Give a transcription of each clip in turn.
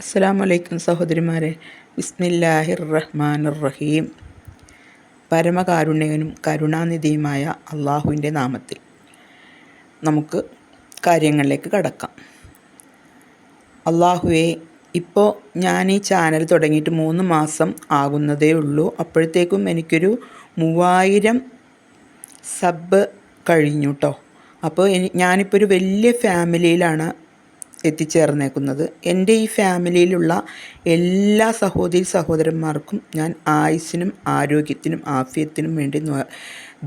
അസ്സലാമു അലൈക്കും സഹോദരിമാരെ. ബിസ്മില്ലാഹിർ റഹ്മാനിർ റഹീം. പരമകാരുണ്യകനും കരുണാനിധിയുമായ അള്ളാഹുവിൻ്റെ നാമത്തിൽ നമുക്ക് കാര്യങ്ങളിലേക്ക് കടക്കാം. അള്ളാഹുവേ, ഇപ്പോൾ ഞാൻ ഈ ചാനൽ തുടങ്ങിയിട്ട് 3 മാസം ആകുന്നതേ ഉള്ളൂ. അപ്പോഴത്തേക്കും എനിക്കൊരു 3000 സബ് കഴിഞ്ഞു കേട്ടോ. അപ്പോൾ ഞാനിപ്പോൾ ഒരു വലിയ ഫാമിലിയിലാണ് എത്തിച്ചേർന്നേക്കുന്നത്. എൻ്റെ ഈ ഫാമിലിയിലുള്ള എല്ലാ സഹോദരന്മാർക്കും ഞാൻ ആയുസ്സിനും ആരോഗ്യത്തിനും ആഫിയത്തിനും വേണ്ടി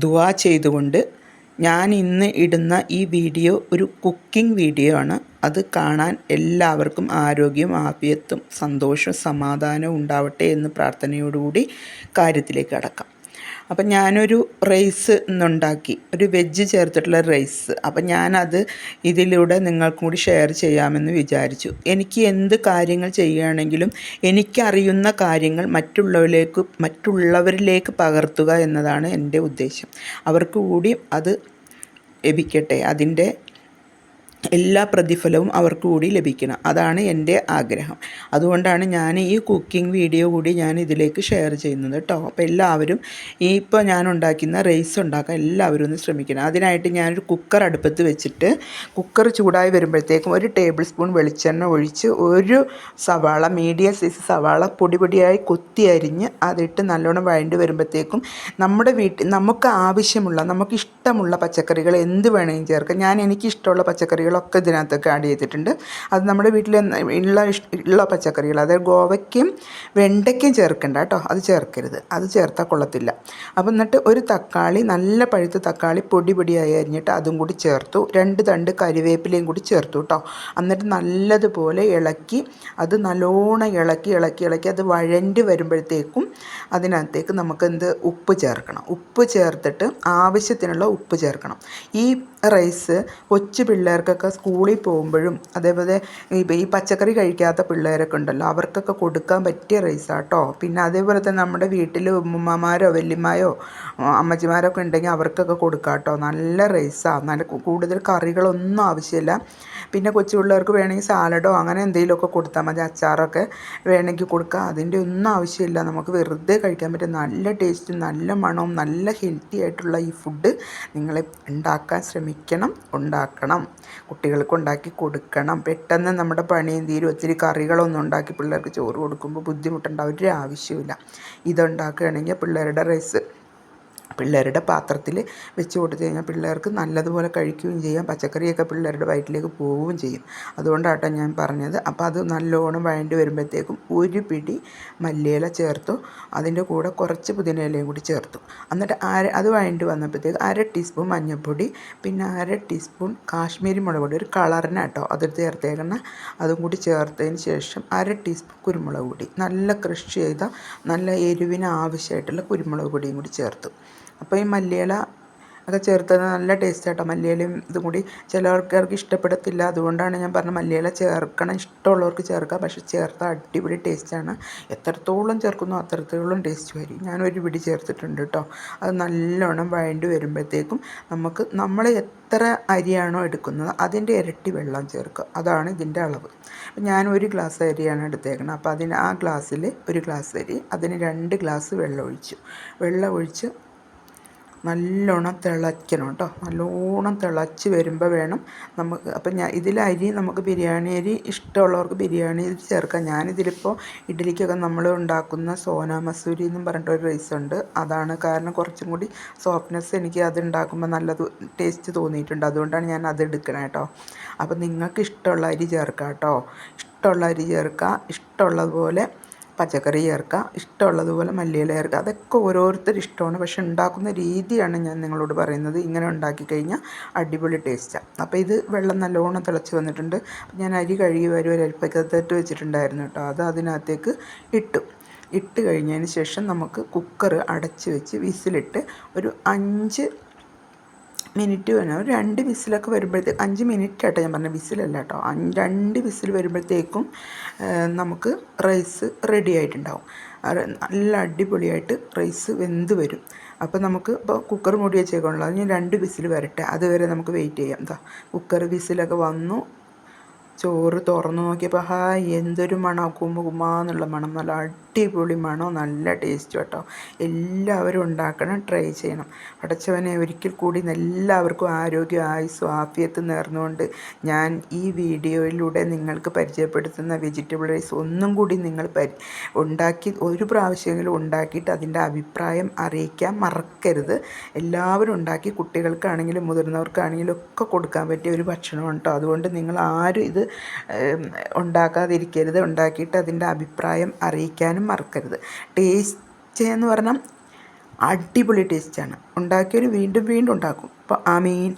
ദുആ ചെയ്തുകൊണ്ട് ഞാൻ ഇന്ന് ഇടുന്ന ഈ വീഡിയോ ഒരു കുക്കിംഗ് വീഡിയോ ആണ്. അത് കാണാൻ എല്ലാവർക്കും ആരോഗ്യവും ആഫിയത്തും സന്തോഷവും സമാധാനവും ഉണ്ടാവട്ടെ എന്ന് പ്രാർത്ഥനയോടുകൂടി കാര്യത്തിലേക്ക് കടക്കാം. അപ്പം ഞാനൊരു റൈസ് ഇന്നുണ്ടാക്കി, ഒരു വെജ് ചേർത്തിട്ടുള്ള റൈസ്. അപ്പം ഞാനത് ഇതിലൂടെ നിങ്ങൾക്കും കൂടി ഷെയർ ചെയ്യാമെന്ന് വിചാരിച്ചു. എനിക്ക് എന്ത് കാര്യങ്ങൾ ചെയ്യുകയാണെങ്കിലും എനിക്കറിയുന്ന കാര്യങ്ങൾ മറ്റുള്ളവരിലേക്ക് പകർത്തുക എന്നതാണ് എൻ്റെ ഉദ്ദേശം. അവർക്ക് കൂടി അത് ലഭിക്കട്ടെ, അതിൻ്റെ എല്ലാ പ്രതിഫലവും അവർക്ക് കൂടി ലഭിക്കണം. അതാണ് എൻ്റെ ആഗ്രഹം. അതുകൊണ്ടാണ് ഞാൻ ഈ കുക്കിംഗ് വീഡിയോ കൂടി ഞാൻ ഇതിലേക്ക് ഷെയർ ചെയ്യുന്നത് കേട്ടോ. അപ്പോൾ എല്ലാവരും ഇപ്പോൾ ഞാൻ ഉണ്ടാക്കുന്ന റൈസ് ഉണ്ടാക്കാൻ എല്ലാവരും ഒന്ന് ശ്രമിക്കണം. അതിനായിട്ട് ഞാനൊരു കുക്കർ അടുപ്പത്ത് വെച്ചിട്ട് കുക്കർ ചൂടായി വരുമ്പോഴത്തേക്കും 1 ടേബിൾ സ്പൂൺ വെളിച്ചെണ്ണ ഒഴിച്ച് ഒരു സവാള, മീഡിയം സൈസ് സവാള പൊടിയായി കൊത്തി അരിഞ്ഞ് അതിട്ട് നല്ലോണം വഴണ്ടി വരുമ്പോഴത്തേക്കും നമുക്ക് ആവശ്യമുള്ള, നമുക്ക് ഇഷ്ടമുള്ള പച്ചക്കറികൾ എന്ത് വേണമെങ്കിലും ചേർക്കാം. എനിക്കിഷ്ടമുള്ള പച്ചക്കറികളൊക്കെ ഇതിനകത്തൊക്കെ ആഡ് ചെയ്തിട്ടുണ്ട്. അത് നമ്മുടെ വീട്ടിൽ ഉള്ള പച്ചക്കറികൾ, അതായത് ഗോവയ്ക്കും വെണ്ടയ്ക്കും ചേർക്കണ്ട കേട്ടോ, അത് ചേർക്കരുത്, അത് ചേർത്താൽ കൊള്ളത്തില്ല. അപ്പം എന്നിട്ട് ഒരു തക്കാളി, നല്ല പഴുത്ത തക്കാളി പൊടിയായി അരിഞ്ഞിട്ട് അതും കൂടി ചേർത്തു. 2 തണ്ട് കരിവേപ്പിലയും കൂടി ചേർത്തു കേട്ടോ. എന്നിട്ട് നല്ലതുപോലെ ഇളക്കി, അത് നല്ലോണം ഇളക്കി അത് വഴണ്ടി വരുമ്പോഴത്തേക്കും അതിനകത്തേക്ക് നമുക്ക് ഉപ്പ് ചേർക്കണം. ഉപ്പ് ചേർത്തിട്ട് ആവശ്യത്തിനുള്ള ഉപ്പ് ചേർക്കണം. ഈ റൈസ് കൊച്ചു പിള്ളേർക്കൊക്കെ സ്കൂളിൽ പോകുമ്പോഴും അതേപോലെ ഈ പച്ചക്കറി കഴിക്കാത്ത പിള്ളേരൊക്കെ ഉണ്ടല്ലോ, അവർക്കൊക്കെ കൊടുക്കാൻ പറ്റിയ റൈസാണ് കേട്ടോ. പിന്നെ അതേപോലെ തന്നെ നമ്മുടെ വീട്ടിൽ ഉമ്മമാരോ വല്യമ്മയോ അമ്മച്ചിമാരൊക്കെ ഉണ്ടെങ്കിൽ അവർക്കൊക്കെ കൊടുക്കാം കേട്ടോ. നല്ല റൈസാണ്, നല്ല കൂടുതൽ കറികളൊന്നും ആവശ്യമില്ല. പിന്നെ കൊച്ചു പിള്ളേർക്ക് വേണമെങ്കിൽ സാലഡോ അങ്ങനെ എന്തെങ്കിലുമൊക്കെ കൊടുത്താൽ മതി, അച്ചാറൊക്കെ വേണമെങ്കിൽ കൊടുക്കാം. അതിൻ്റെ ഒന്നും ആവശ്യമില്ല, നമുക്ക് വെറുതെ കഴിക്കാൻ പറ്റും. നല്ല ടേസ്റ്റും നല്ല മണവും നല്ല ഹെൽത്തി ആയിട്ടുള്ള ഈ ഫുഡ് നിങ്ങൾ ഉണ്ടാക്കാൻ ശ്രമിക്കണം, ഉണ്ടാക്കണം, കുട്ടികൾക്ക് ഉണ്ടാക്കി കൊടുക്കണം. പെട്ടെന്ന് നമ്മുടെ പണിയും തീരും. ഒത്തിരി കറികളൊന്നും ഉണ്ടാക്കി പിള്ളേർക്ക് ചോറ് കൊടുക്കുമ്പോൾ ബുദ്ധിമുട്ടുണ്ടാവും, ഒരു ആവശ്യമില്ല. ഇതുണ്ടാക്കുകയാണെങ്കിൽ പിള്ളേരുടെ പാത്രത്തിൽ വെച്ച് കൊടുത്തു കഴിഞ്ഞാൽ പിള്ളേർക്ക് നല്ലതുപോലെ കഴിക്കുകയും ചെയ്യാം. പച്ചക്കറിയൊക്കെ പിള്ളേരുടെ വയറ്റിലേക്ക് പോവുകയും ചെയ്യും. അതുകൊണ്ടാട്ടോ ഞാൻ പറഞ്ഞത്. അപ്പോൾ അത് നല്ലോണം വഴണ്ടി വരുമ്പോഴത്തേക്കും 1 പിടി മല്ലിയില ചേർത്തു, അതിൻ്റെ കൂടെ കുറച്ച് പുതിനയിലയും കൂടി ചേർത്തു. എന്നിട്ട് അത് വഴണ്ടി വന്നപ്പോഴത്തേക്ക് 1/2 ടീസ്പൂൺ മഞ്ഞൾപ്പൊടി, പിന്നെ 1/2 ടീസ്പൂൺ കാശ്മീരി മുളക് പൊടി, ഒരു കളറിനാട്ടോ അത് ചേർത്തേക്കണം. അതും കൂടി ചേർത്തതിന് ശേഷം 1/2 ടീസ്പൂൺ കുരുമുളക് പൊടി, നല്ല ക്രഷ് ചെയ്ത നല്ല എരിവിന് ആവശ്യമായിട്ടുള്ള കുരുമുളക് പൊടിയും കൂടി ചേർത്തു. അപ്പോൾ ഈ മല്ലിയില ഒക്കെ ചേർത്തത് നല്ല ടേസ്റ്റ് ആട്ടോ. മല്ലിയിലയും ഇതും കൂടി ചിലർക്ക് ഇഷ്ടപ്പെടത്തില്ല, അതുകൊണ്ടാണ് ഞാൻ പറഞ്ഞത് മല്ലിയില ചേർക്കണം. ഇഷ്ടമുള്ളവർക്ക് ചേർക്കാം, പക്ഷേ ചേർത്താൽ അടിപൊളി ടേസ്റ്റാണ്. എത്രത്തോളം ചേർക്കുന്നോ അത്രത്തോളം ടേസ്റ്റ് വരും. ഞാൻ 1 പിടി ചേർത്തിട്ടുണ്ട് കേട്ടോ. അത് നല്ലോണം വഴണ്ടി വരുമ്പോഴത്തേക്കും നമ്മൾ എത്ര അരിയാണോ എടുക്കുന്നത് അതിൻ്റെ ഇരട്ടി വെള്ളം ചേർക്കുക, അതാണ് ഇതിൻ്റെ അളവ്. ഞാൻ 1 ഗ്ലാസ് അരിയാണ് എടുത്തേക്കുന്നത്. അപ്പോൾ ആ ഗ്ലാസ്സിൽ 1 ഗ്ലാസ് അരി, അതിന് 2 ഗ്ലാസ് വെള്ളം ഒഴിച്ച് നല്ലോണം തിളയ്ക്കണം കേട്ടോ. നല്ലോണം തിളച്ച് വരുമ്പോൾ വേണം നമുക്ക്. അപ്പം അരി നമുക്ക് ബിരിയാണി അരി ഇഷ്ടമുള്ളവർക്ക് ബിരിയാണി ചേർക്കാം. ഞാനിതിലിപ്പോൾ ഇഡ്ഡലിക്കൊക്കെ നമ്മൾ ഉണ്ടാക്കുന്ന സോന മസൂരി എന്നും പറഞ്ഞിട്ടൊരു റൈസ് ഉണ്ട്, അതാണ്. കാരണം കുറച്ചും കൂടി സോഫ്റ്റ്നെസ് എനിക്ക് അത് ഉണ്ടാക്കുമ്പോൾ നല്ലത് ടേസ്റ്റ് തോന്നിയിട്ടുണ്ട്, അതുകൊണ്ടാണ് ഞാൻ അത് എടുക്കണേ കേട്ടോ. അപ്പം നിങ്ങൾക്ക് ഇഷ്ടമുള്ള അരി ചേർക്കാം കേട്ടോ. ഇഷ്ടമുള്ള അരി ചേർക്കുക, ഇഷ്ടമുള്ളതുപോലെ പച്ചക്കറി ചേർക്കുക, ഇഷ്ടമുള്ളതുപോലെ മല്ലിയില ചേർക്കുക. അതൊക്കെ ഓരോരുത്തർ ഇഷ്ടമാണ്, പക്ഷെ ഉണ്ടാക്കുന്ന രീതിയാണ് ഞാൻ നിങ്ങളോട് പറയുന്നത്. ഇങ്ങനെ ഉണ്ടാക്കി കഴിഞ്ഞാൽ അടിപൊളി ടേസ്റ്റാണ്. അപ്പോൾ ഇത് വെള്ളം നല്ലോണം തിളച്ച് വന്നിട്ടുണ്ട്. ഞാൻ അരി കഴുകി ഒരു അരിപ്പക്കത്തിട്ട് വെച്ചിട്ടുണ്ടായിരുന്നു കേട്ടോ. അത് അതിനകത്തേക്ക് ഇട്ട് കഴിഞ്ഞതിന് ശേഷം നമുക്ക് കുക്കർ അടച്ച് വെച്ച് വിസിലിട്ട് ഒരു 5 മിനിറ്റ് വേണം. ഒരു 2 വിസിലൊക്കെ വരുമ്പോഴത്തേക്ക്, 5 മിനിറ്റ് ആട്ടോ ഞാൻ പറഞ്ഞ, വിസിലല്ല കേട്ടോ. 2 വിസിൽ വരുമ്പോഴത്തേക്കും നമുക്ക് റൈസ് റെഡി ആയിട്ടുണ്ടാവും. നല്ല അടിപൊളിയായിട്ട് റൈസ് വെന്ത് വരും. അപ്പോൾ ഇപ്പോൾ കുക്കർ മൂടി വെച്ചേക്കാണല്ലോ, അതിന് 2 വിസിൽ വരട്ടെ, അതുവരെ നമുക്ക് വെയിറ്റ് ചെയ്യാം. കുക്കർ വിസിലൊക്കെ വന്നു, ചോറ് തുറന്ന് നോക്കിയപ്പോൾ എന്തൊരു മണം, കുമുകുമാന്നുള്ള മണം, നല്ല അടിപൊളി മണം, നല്ല ടേസ്റ്റ് കേട്ടോ. എല്ലാവരും ഉണ്ടാക്കണം, ട്രൈ ചെയ്യണം. പടച്ചവനെ ഒരിക്കൽ കൂടി എല്ലാവർക്കും ആരോഗ്യം, ആയുസ്സും ആഫിയത്തും നേർന്നുകൊണ്ട് ഞാൻ ഈ വീഡിയോയിലൂടെ നിങ്ങൾക്ക് പരിചയപ്പെടുത്തുന്ന വെജിറ്റബിൾ റൈസ് ഒന്നും കൂടി നിങ്ങൾ ഉണ്ടാക്കി ഒരു പ്രാവശ്യമെങ്കിലും ഉണ്ടാക്കിയിട്ട് അതിൻ്റെ അഭിപ്രായം അറിയിക്കാൻ മറക്കരുത്. എല്ലാവരും ഉണ്ടാക്കി കുട്ടികൾക്കാണെങ്കിലും മുതിർന്നവർക്കാണെങ്കിലും ഒക്കെ കൊടുക്കാൻ പറ്റിയ ഒരു ഭക്ഷണമാണ് കേട്ടോ. അതുകൊണ്ട് നിങ്ങൾ ആരും ഇത് ഉണ്ടാക്കാതിരിക്കരുത്. ഉണ്ടാക്കിയിട്ട് അതിൻ്റെ അഭിപ്രായം അറിയിക്കാനും മറക്കരുത്. ടേസ്റ്റ് എന്ന് പറഞ്ഞാൽ അടിപൊളി ടേസ്റ്റാണ്. ഉണ്ടാക്കിയവർ വീണ്ടും വീണ്ടും ഉണ്ടാക്കും. അപ്പോൾ ആമീൻ.